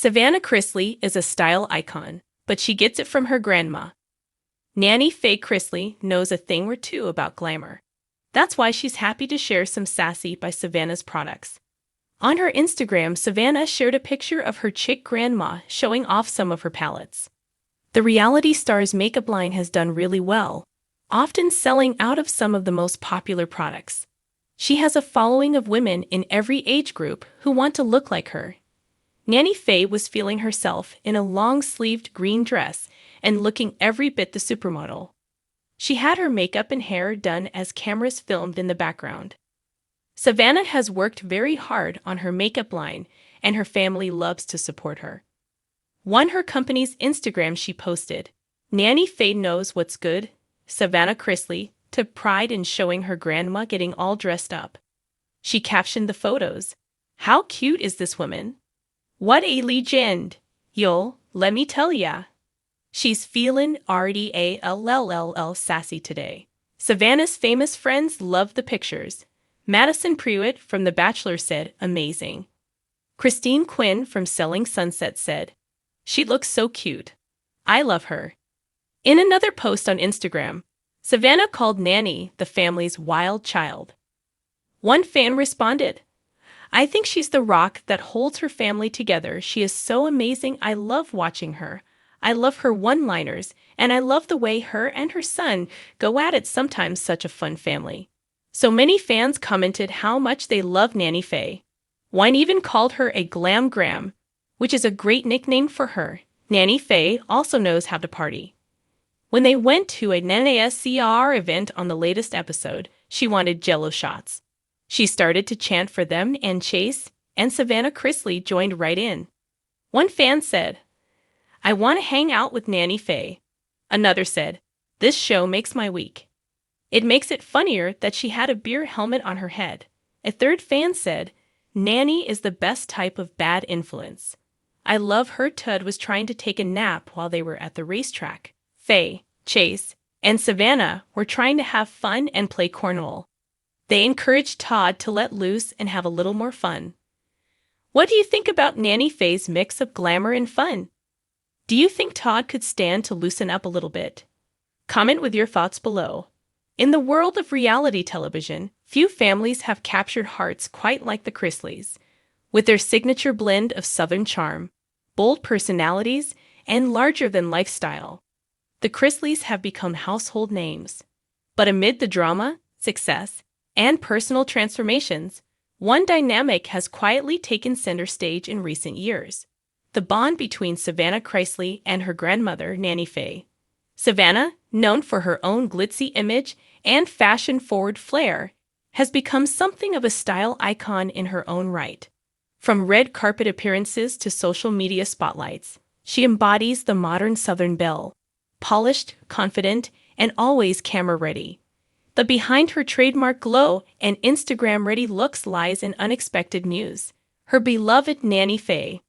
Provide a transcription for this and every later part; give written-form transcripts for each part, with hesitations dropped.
Savannah Chrisley is a style icon, but she gets it from her grandma. Nanny Faye Chrisley knows a thing or two about glamour. That's why she's happy to share some sassy by Savannah's products. On her Instagram, Savannah shared a picture of her chick grandma showing off some of her palettes. The reality star's makeup line has done really well, often selling out of some of the most popular products. She has a following of women in every age group who want to look like her. Nanny Faye was feeling herself in a long-sleeved green dress and looking every bit the supermodel. She had her makeup and hair done as cameras filmed in the background. Savannah has worked very hard on her makeup line, and her family loves to support her. On her company's Instagram, she posted, "Nanny Faye knows what's good, Savannah Chrisley," took pride in showing her grandma getting all dressed up. She captioned the photos, "How cute is this woman? What a legend! Yo, let me tell ya. She's feelin' RDALLLL sassy today." Savannah's famous friends loved the pictures. Madison Prewitt from The Bachelor said, "Amazing." Christine Quinn from Selling Sunset said, "She looks so cute. I love her." In another post on Instagram, Savannah called Nanny the family's wild child. One fan responded, "I think she's the rock that holds her family together. She is so amazing. I love watching her. I love her one-liners, and I love the way her and her son go at it. Sometimes such a fun family." So many fans commented how much they love Nanny Faye. One even called her a glam gram, which is a great nickname for her. Nanny Faye also knows how to party. When they went to a NASCR event on the latest episode, she wanted Jello shots. She started to chant for them and chase, and Savannah Chrisley joined right in. One fan said, "I want to hang out with Nanny Faye." Another said, "This show makes my week. It makes it funnier that she had a beer helmet on her head." A third fan said, "Nanny is the best type of bad influence. I love her." Tud was trying to take a nap while they were at the racetrack. Faye, Chase, and Savannah were trying to have fun and play cornhole. They encouraged Todd to let loose and have a little more fun. What do you think about Nanny Faye's mix of glamour and fun? Do you think Todd could stand to loosen up a little bit? Comment with your thoughts below. In the world of reality television, few families have captured hearts quite like the Chrisleys. With their signature blend of Southern charm, bold personalities, and larger-than-life style, the Chrisleys have become household names. But amid the drama, success, and personal transformations, one dynamic has quietly taken center stage in recent years: the bond between Savannah Chrisley and her grandmother, Nanny Faye. Savannah, known for her own glitzy image and fashion-forward flair, has become something of a style icon in her own right. From red carpet appearances to social media spotlights, she embodies the modern Southern belle, polished, confident, and always camera-ready. But behind her trademark glow and Instagram-ready looks lies an unexpected muse: her beloved Nanny Faye.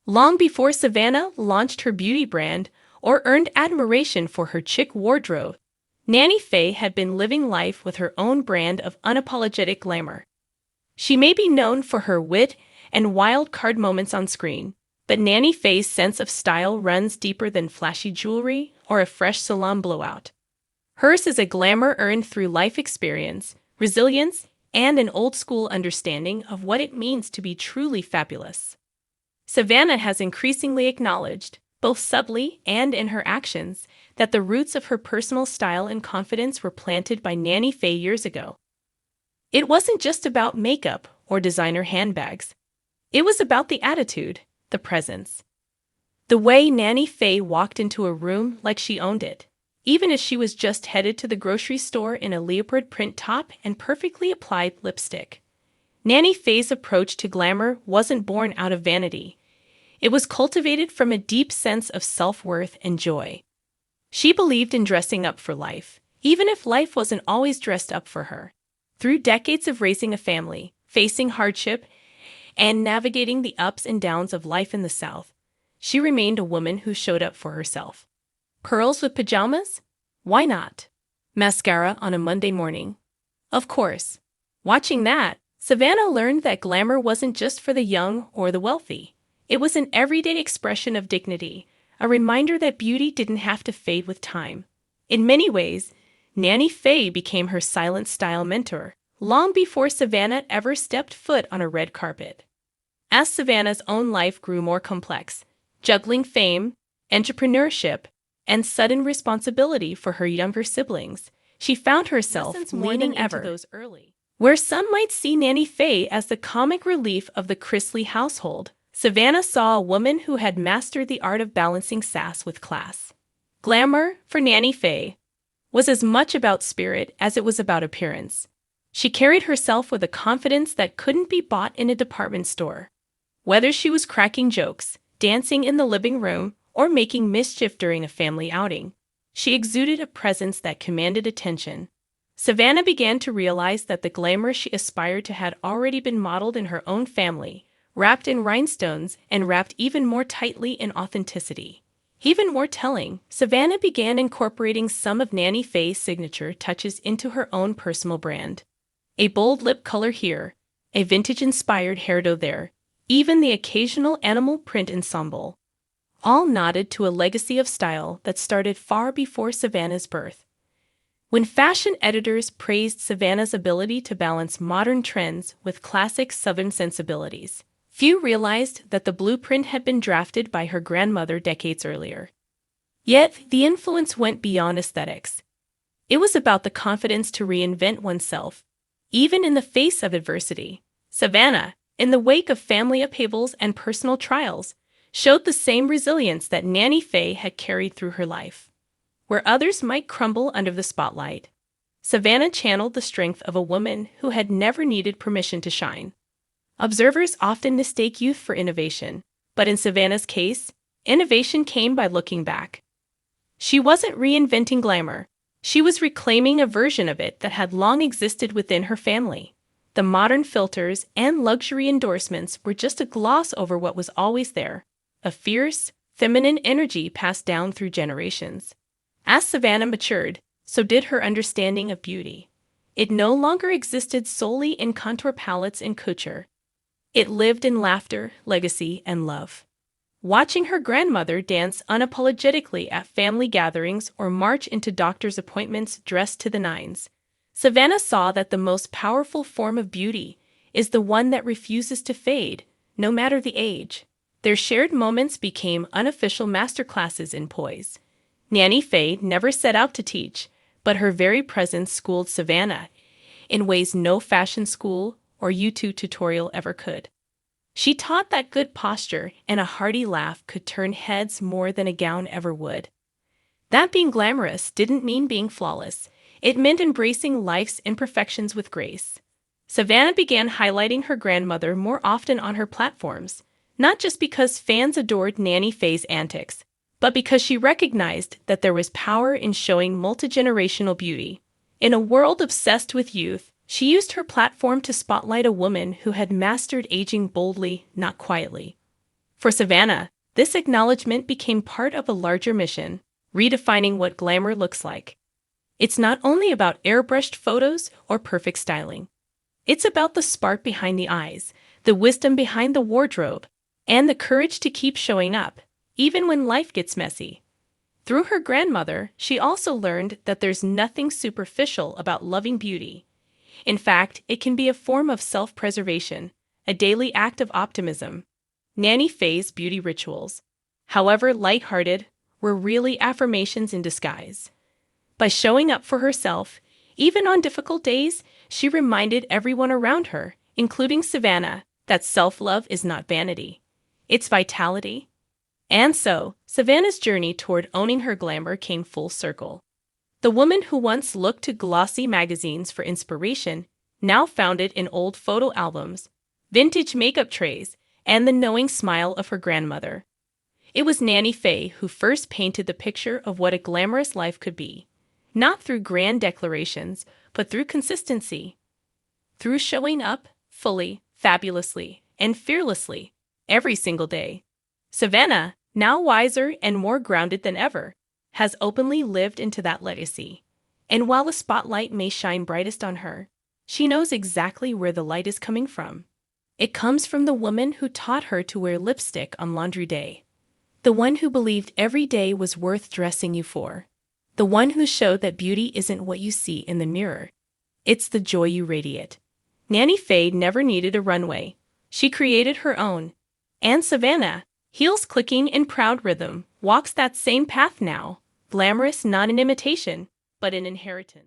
Long before Savannah launched her beauty brand or earned admiration for her chic wardrobe, Nanny Faye had been living life with her own brand of unapologetic glamour. She may be known for her wit and wild card moments on screen, but Nanny Faye's sense of style runs deeper than flashy jewelry or a fresh salon blowout. Hers is a glamour earned through life experience, resilience, and an old-school understanding of what it means to be truly fabulous. Savannah has increasingly acknowledged, both subtly and in her actions, that the roots of her personal style and confidence were planted by Nanny Faye years ago. It wasn't just about makeup or designer handbags. It was about the attitude, the presence. The way Nanny Faye walked into a room like she owned it, even as she was just headed to the grocery store in a leopard print top and perfectly applied lipstick. Nanny Faye's approach to glamour wasn't born out of vanity. It was cultivated from a deep sense of self-worth and joy. She believed in dressing up for life, even if life wasn't always dressed up for her. Through decades of raising a family, facing hardship, and navigating the ups and downs of life in the South, she remained a woman who showed up for herself. Pearls with pajamas? Why not? Mascara on a Monday morning? Of course. Watching that, Savannah learned that glamour wasn't just for the young or the wealthy. It was an everyday expression of dignity, a reminder that beauty didn't have to fade with time. In many ways, Nanny Faye became her silent style mentor, long before Savannah ever stepped foot on a red carpet. As Savannah's own life grew more complex, juggling fame, entrepreneurship, and sudden responsibility for her younger siblings, she found herself leaning into those early. Where some might see Nanny Faye as the comic relief of the Chrisley household, Savannah saw a woman who had mastered the art of balancing sass with class. Glamour, for Nanny Faye, was as much about spirit as it was about appearance. She carried herself with a confidence that couldn't be bought in a department store. Whether she was cracking jokes, dancing in the living room, or making mischief during a family outing, she exuded a presence that commanded attention. Savannah began to realize that the glamour she aspired to had already been modeled in her own family, wrapped in rhinestones and wrapped even more tightly in authenticity. Even more telling, Savannah began incorporating some of Nanny Faye's signature touches into her own personal brand. A bold lip color here, a vintage-inspired hairdo there, even the occasional animal print ensemble, all nodded to a legacy of style that started far before Savannah's birth. When fashion editors praised Savannah's ability to balance modern trends with classic Southern sensibilities, few realized that the blueprint had been drafted by her grandmother decades earlier. Yet, the influence went beyond aesthetics. It was about the confidence to reinvent oneself, even in the face of adversity. Savannah, in the wake of family upheavals and personal trials, showed the same resilience that Nanny Faye had carried through her life. Where others might crumble under the spotlight, Savannah channeled the strength of a woman who had never needed permission to shine. Observers often mistake youth for innovation, but in Savannah's case, innovation came by looking back. She wasn't reinventing glamour. She was reclaiming a version of it that had long existed within her family. The modern filters and luxury endorsements were just a gloss over what was always there, a fierce, feminine energy passed down through generations. As Savannah matured, so did her understanding of beauty. It no longer existed solely in contour palettes and couture. It lived in laughter, legacy, and love. Watching her grandmother dance unapologetically at family gatherings or march into doctor's appointments dressed to the nines, Savannah saw that the most powerful form of beauty is the one that refuses to fade, no matter the age. Their shared moments became unofficial masterclasses in poise. Nanny Faye never set out to teach, but her very presence schooled Savannah in ways no fashion school or YouTube tutorial ever could. She taught that good posture and a hearty laugh could turn heads more than a gown ever would. That being glamorous didn't mean being flawless. It meant embracing life's imperfections with grace. Savannah began highlighting her grandmother more often on her platforms, not just because fans adored Nanny Faye's antics, but because she recognized that there was power in showing multi-generational beauty. In a world obsessed with youth, she used her platform to spotlight a woman who had mastered aging boldly, not quietly. For Savannah, this acknowledgement became part of a larger mission, redefining what glamour looks like. It's not only about airbrushed photos or perfect styling. It's about the spark behind the eyes, the wisdom behind the wardrobe, and the courage to keep showing up, even when life gets messy. Through her grandmother, she also learned that there's nothing superficial about loving beauty. In fact, it can be a form of self-preservation, a daily act of optimism. Nanny Faye's beauty rituals, however lighthearted, were really affirmations in disguise. By showing up for herself, even on difficult days, she reminded everyone around her, including Savannah, that self-love is not vanity. It's vitality. And so, Savannah's journey toward owning her glamour came full circle. The woman who once looked to glossy magazines for inspiration now found it in old photo albums, vintage makeup trays, and the knowing smile of her grandmother. It was Nanny Faye who first painted the picture of what a glamorous life could be, not through grand declarations, but through consistency. Through showing up, fully, fabulously, and fearlessly, every single day. Savannah, now wiser and more grounded than ever, has openly lived into that legacy. And while the spotlight may shine brightest on her, she knows exactly where the light is coming from. It comes from the woman who taught her to wear lipstick on laundry day. The one who believed every day was worth dressing you for. The one who showed that beauty isn't what you see in the mirror. It's the joy you radiate. Nanny Faye never needed a runway. She created her own. And Savannah, heels clicking in proud rhythm, walks that same path now. Glamorous, not an imitation, but an inheritance.